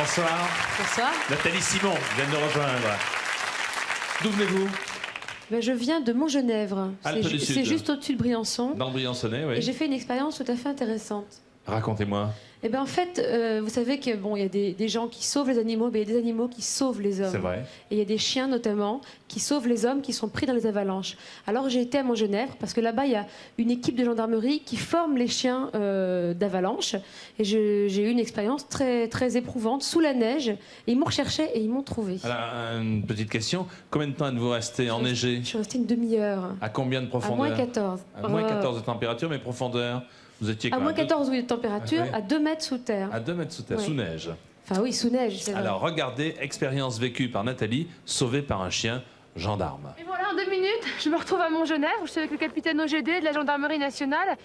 Bonsoir. Bonsoir. Nathalie Simon vient de nous rejoindre. D'où venez-vous? Ben, je viens de Montgenèvre. Alpes du Sud. C'est juste au-dessus de Briançon. Dans le Briançonnais, oui. Et j'ai fait une expérience tout à fait intéressante. Racontez-moi. Et ben en fait, vous savez que bon, il y a des gens qui sauvent les animaux, mais il y a des animaux qui sauvent les hommes. C'est vrai. Et il y a des chiens notamment qui sauvent les hommes qui sont pris dans les avalanches. Alors j'ai été à Montgenèvre parce que là-bas il y a une équipe de gendarmerie qui forme les chiens d'avalanche. Et j'ai eu une expérience très très éprouvante sous la neige. Et ils m'ont recherché et ils m'ont trouvé. Alors, une petite question. Combien de temps êtes-vous resté enneigé? Je suis restée une demi-heure. À combien de À profondeur? moins 14. À moins 14 de température, mais profondeur? Vous étiez À quand moins même 14 oui, de température, Ah oui. à 2 mètres sous terre. à 2 mètres sous terre, Ouais. sous neige. Enfin oui, sous neige, c'est vrai. Alors regardez, expérience vécue par Nathalie, sauvée par un chien gendarme. Et voilà, en 2 minutes, je me retrouve à Montgenèvre. Je suis avec le capitaine OGD de la gendarmerie nationale.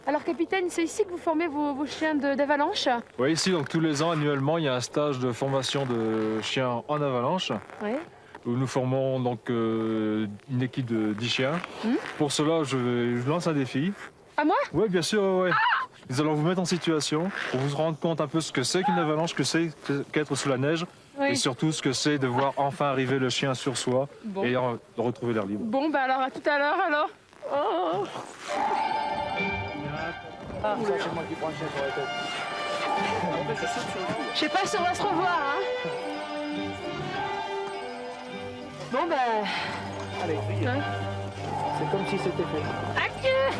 Alors, capitaine, c'est ici que vous formez vos chiens d'avalanche? Oui, ici, donc tous les ans, annuellement, il y a un stage de formation de chiens en avalanche. Oui. Où nous formons donc une équipe de 10 chiens. Pour cela, je lance un défi. À moi? Oui, bien sûr, ouais. Nous allons vous mettre en situation pour vous rendre compte un peu ce que c'est qu'une avalanche, que c'est qu'être sous la neige, Oui. et surtout ce que c'est de voir enfin arriver le chien sur soi Bon. et de retrouver l'air libre. Bon, bah alors, à tout à l'heure, alors. Oh. Ah, ça, c'est moi qui prends le chien sur la tête. Je sais pas si on va se revoir, hein. Bon, bah... Allez, Ouais. c'est comme si c'était fait. Adieu.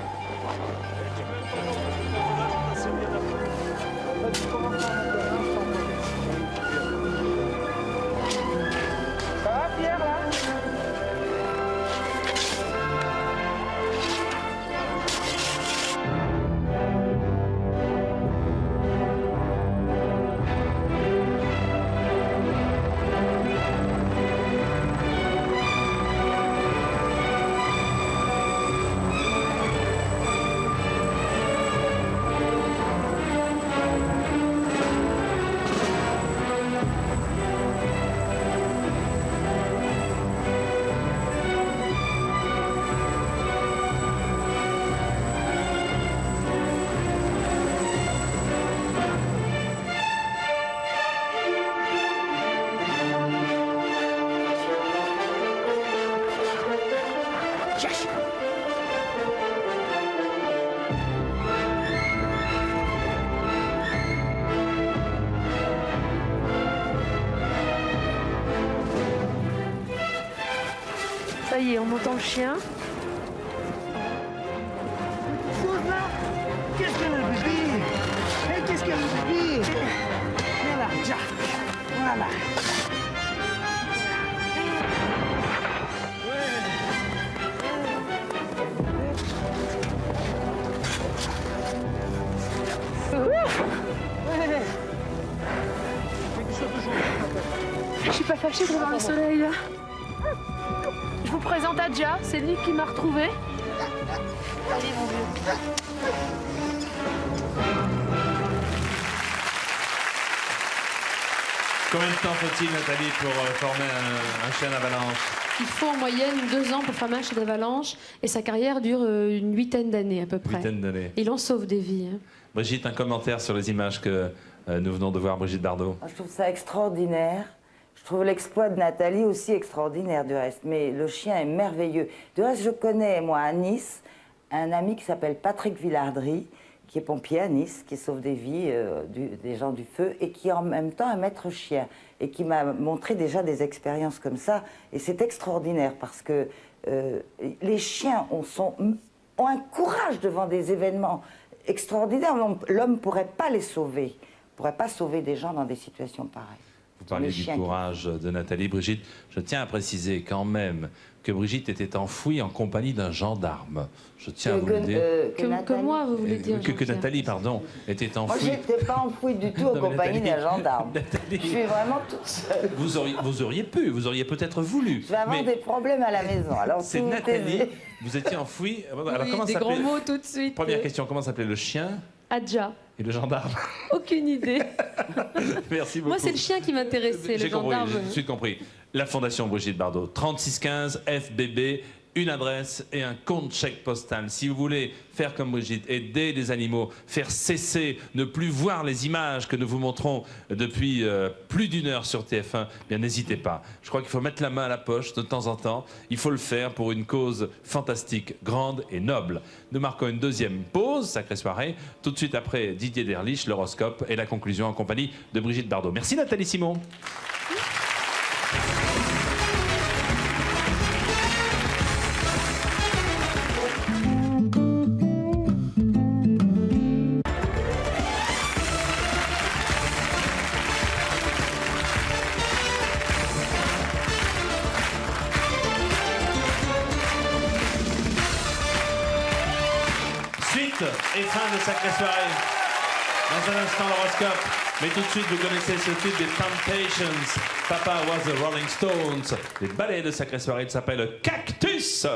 Ça va, Pierre, là? Ça y est, on entend le chien. Qu'est-ce que le bébé? Eh, qu'est-ce que le bébé? Voilà, tiens. Voilà. Je suis pas fâchée de revoir le soleil, là. Je vous présente Adja, c'est lui qui m'a retrouvée. Allez, mon vieux. Combien de temps faut-il, Nathalie, pour former un chien d'avalanche? Il faut en moyenne 2 ans pour former un chien d'avalanche et sa carrière dure une 8aine d'années à peu près. 8aine d'années. Il en sauve des vies. Hein. Brigitte, un commentaire sur les images que nous venons de voir, Brigitte Bardot. Je trouve ça extraordinaire. Je trouve l'exploit de Nathalie aussi extraordinaire du reste. Mais le chien est merveilleux. Du reste, je connais, moi, à Nice, un ami qui s'appelle Patrick Villardry, qui est pompier à Nice, qui sauve des vies des gens du feu et qui est en même temps un maître chien et qui m'a montré déjà des expériences comme ça. Et c'est extraordinaire parce que les chiens ont un courage devant des événements extraordinaires. L'homme ne pourrait pas les sauver, ne pourrait pas sauver des gens dans des situations pareilles. Vous parlez Les du chiens courage de Nathalie. Brigitte, je tiens à préciser quand même que Brigitte était enfouie en compagnie d'un gendarme. Je tiens à vous le dire. Que moi, vous voulez dire Que Jean-Pierre. Nathalie, pardon, était Moi, enfouie. je n'étais pas enfouie du tout en Non, mais compagnie Nathalie- d'un gendarme. Nathalie- Je suis vraiment toute seule. Vous auriez pu, vous auriez peut-être voulu. Je vais avoir mais des problèmes à la maison. Alors, c'est tout est Nathalie, dit. vous étiez enfouie. Alors, Oui, comment des s'appelait- grands mots tout de suite. Première question, comment s'appelait le chien Adja. et le gendarme? Aucune idée. Merci beaucoup. Moi, c'est le chien qui m'intéressait, le J'ai compris, gendarme. j'ai tout de suite compris. La Fondation Brigitte Bardot, 3615 FBB, une adresse et un compte chèque postal. Si vous voulez faire comme Brigitte, aider les animaux, faire cesser, ne plus voir les images que nous vous montrons depuis plus d'1 heure sur TF1, bien n'hésitez pas. Je crois qu'il faut mettre la main à la poche de temps en temps. Il faut le faire pour une cause fantastique, grande et noble. Nous marquons une deuxième pause, sacrée soirée. Tout de suite après, Didier Derlich, l'horoscope et la conclusion en compagnie de Brigitte Bardot. Merci Nathalie Simon. Et fin de Sacrée Soirée. Dans un instant, l'horoscope. Mais tout de suite, vous connaissez ce titre des Temptations. Papa was the Rolling Stones. Les ballets de Sacrée Soirée, il s'appelle Cactus.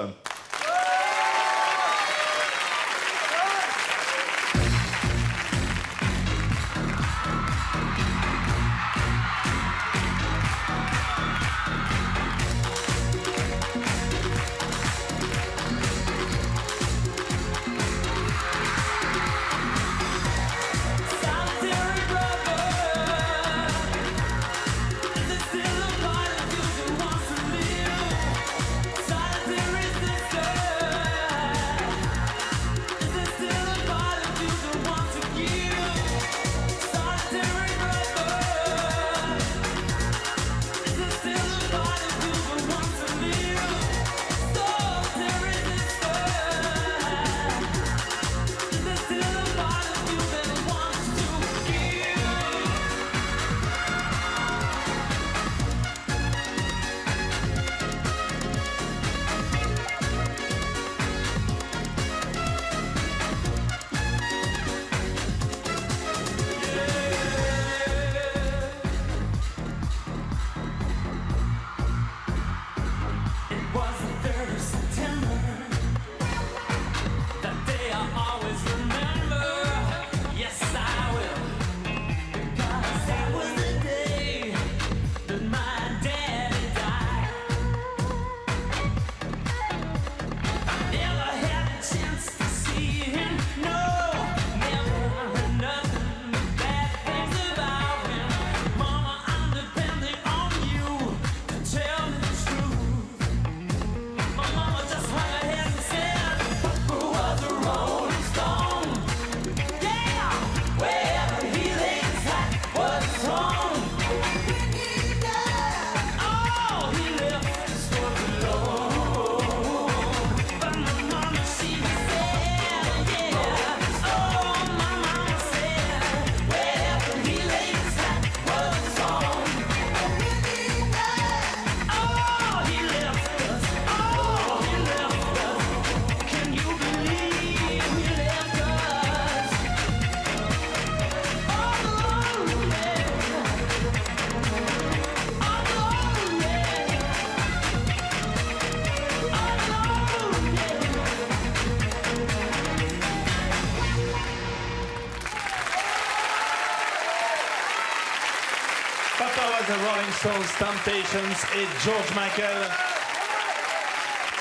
The Rolling Stones, Temptations et George Michael,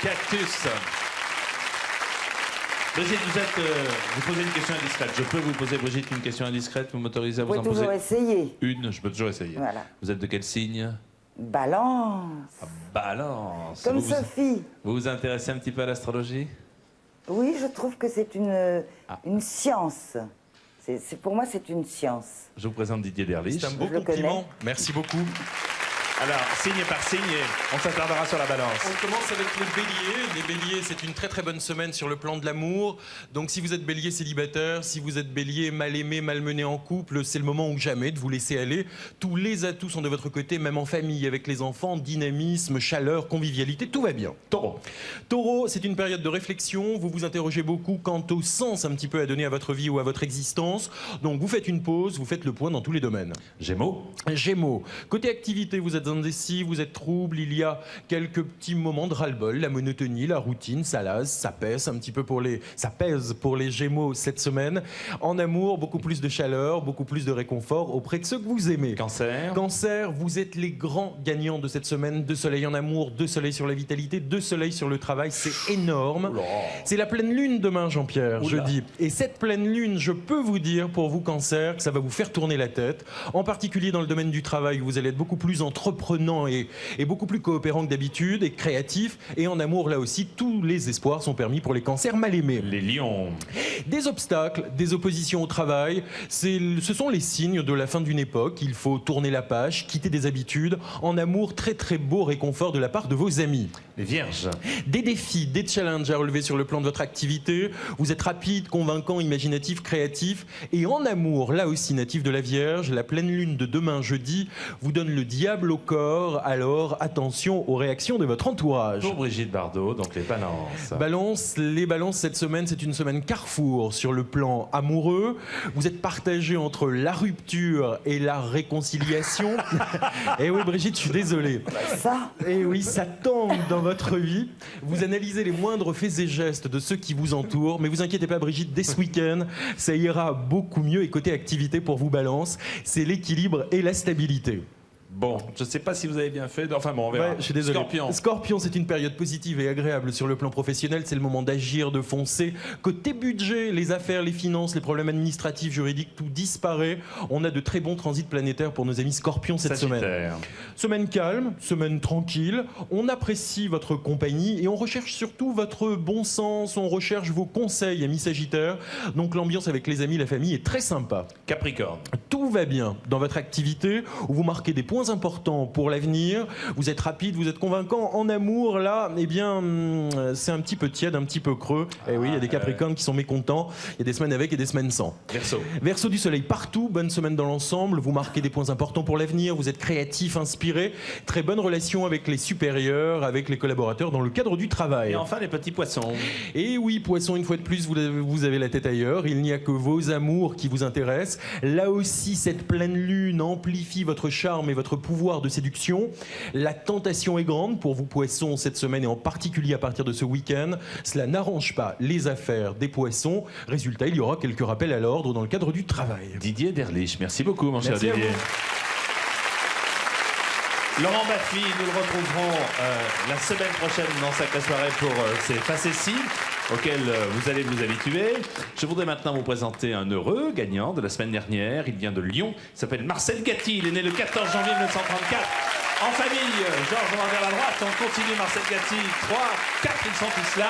Cactus. Brigitte, vous posez une question indiscrète. Je peux vous poser, Brigitte, une question indiscrète? Vous m'autorisez à vous en poser? Vous pouvez toujours essayer. Une, je peux toujours essayer. Voilà. Vous êtes de quel signe? Balance. Ah, Balance. Comme Sophie. Vous vous intéressez un petit peu à l'astrologie? Oui, je trouve que c'est une science. Pour moi, c'est une science. Je vous présente Didier Derlich. C'est un beau compliment. Merci beaucoup. Alors, signe par signe, on s'attardera sur la balance. On commence avec les béliers. Les béliers, c'est une très très bonne semaine sur le plan de l'amour. Donc si vous êtes bélier célibataire, si vous êtes bélier mal aimé, malmené en couple, c'est le moment ou jamais de vous laisser aller. Tous les atouts sont de votre côté, même en famille, avec les enfants, dynamisme, chaleur, convivialité, tout va bien. Taureau. Taureau, c'est une période de réflexion. Vous vous interrogez beaucoup quant au sens un petit peu à donner à votre vie ou à votre existence. Donc vous faites une pause, vous faites le point dans tous les domaines. Gémeaux. Gémeaux. Côté activité, vous êtes indécis, vous êtes trouble, il y a quelques petits moments de ras-le-bol, la monotonie, la routine, ça lasse, ça pèse un petit peu ça pèse pour les Gémeaux cette semaine. En amour, beaucoup plus de chaleur, beaucoup plus de réconfort auprès de ceux que vous aimez. Cancer. Cancer, vous êtes les grands gagnants de cette semaine. 2 soleils en amour, 2 soleils sur la vitalité, 2 soleils sur le travail, c'est énorme. Oula. C'est la pleine lune demain, Jean-Pierre, Oula. jeudi. Et cette pleine lune, je peux vous dire, pour vous, Cancer, que ça va vous faire tourner la tête. En particulier dans le domaine du travail, où vous allez être beaucoup plus entreprenant et beaucoup plus coopérant que d'habitude, et créatif. Et en amour, là aussi, tous les espoirs sont permis pour les cancers mal aimés. Les lions. Des obstacles, des oppositions au travail, ce sont les signes de la fin d'une époque. Il faut tourner la page, quitter des habitudes. En amour, très très beau réconfort de la part de vos amis. Les vierges. Des défis, des challenges à relever sur le plan de votre activité. Vous êtes rapide, convaincant, imaginatif, créatif. Et en amour, là aussi natif de la Vierge, la pleine lune de demain jeudi vous donne le diable au corps. Alors attention aux réactions de votre entourage. Pour Brigitte Bardot, donc les balances. Les balances, cette semaine, c'est une semaine carrefour sur le plan amoureux. Vous êtes partagé entre la rupture et la réconciliation. Et oui, Brigitte, je suis désolé. Ça, Et oui, ça tangue dans votre vie. Vous analysez les moindres faits et gestes de ceux qui vous entourent. Mais vous inquiétez pas, Brigitte, dès ce week-end, ça ira beaucoup mieux. Et côté activité pour vous, Balance, c'est l'équilibre et la stabilité. Bon, je ne sais pas si vous avez bien fait. Enfin bon, on verra. Ouais, je suis désolé. Scorpion. Scorpion, c'est une période positive et agréable sur le plan professionnel. C'est le moment d'agir, de foncer. Côté budget, les affaires, les finances, les problèmes administratifs, juridiques, tout disparaît. On a de très bons transits planétaires pour nos amis Scorpions cette semaine. Sagittaire. Semaine calme, semaine tranquille. On apprécie votre compagnie et on recherche surtout votre bon sens. On recherche vos conseils, amis Sagittaires. Donc l'ambiance avec les amis, la famille est très sympa. Capricorne. Tout va bien dans votre activité où vous marquez des points importants pour l'avenir. Vous êtes rapide, vous êtes convaincant. En amour, là, eh bien, c'est un petit peu tiède, un petit peu creux. Et oui, il y a des Capricornes qui sont mécontents. Il y a des semaines avec et des semaines sans. Verseau. Verseau du soleil partout, bonne semaine dans l'ensemble. Vous marquez des points importants pour l'avenir. Vous êtes créatif, inspiré. Très bonne relation avec les supérieurs, avec les collaborateurs dans le cadre du travail. Et enfin, les petits poissons. Et oui, poisson, une fois de plus, vous avez la tête ailleurs. Il n'y a que vos amours qui vous intéressent. Là aussi, cette pleine lune amplifie votre charme et votre pouvoir de séduction. La tentation est grande pour vous, poissons, cette semaine, et en particulier à partir de ce week-end. Cela n'arrange pas les affaires des poissons. Résultat, il y aura quelques rappels à l'ordre dans le cadre du travail. Didier Derlich. Merci beaucoup, mon cher Merci à Didier. vous. Laurent Baffy, nous le retrouverons la semaine prochaine dans Sacrée Soirée pour ces facéties auxquelles vous allez vous habituer. Je voudrais maintenant vous présenter un heureux gagnant de la semaine dernière. Il vient de Lyon, il s'appelle Marcel Gatti. Il est né le 14 janvier 1934. En famille, Georges, on va vers la droite, on continue Marcel Gatti. 3, 4, ils sont tous là.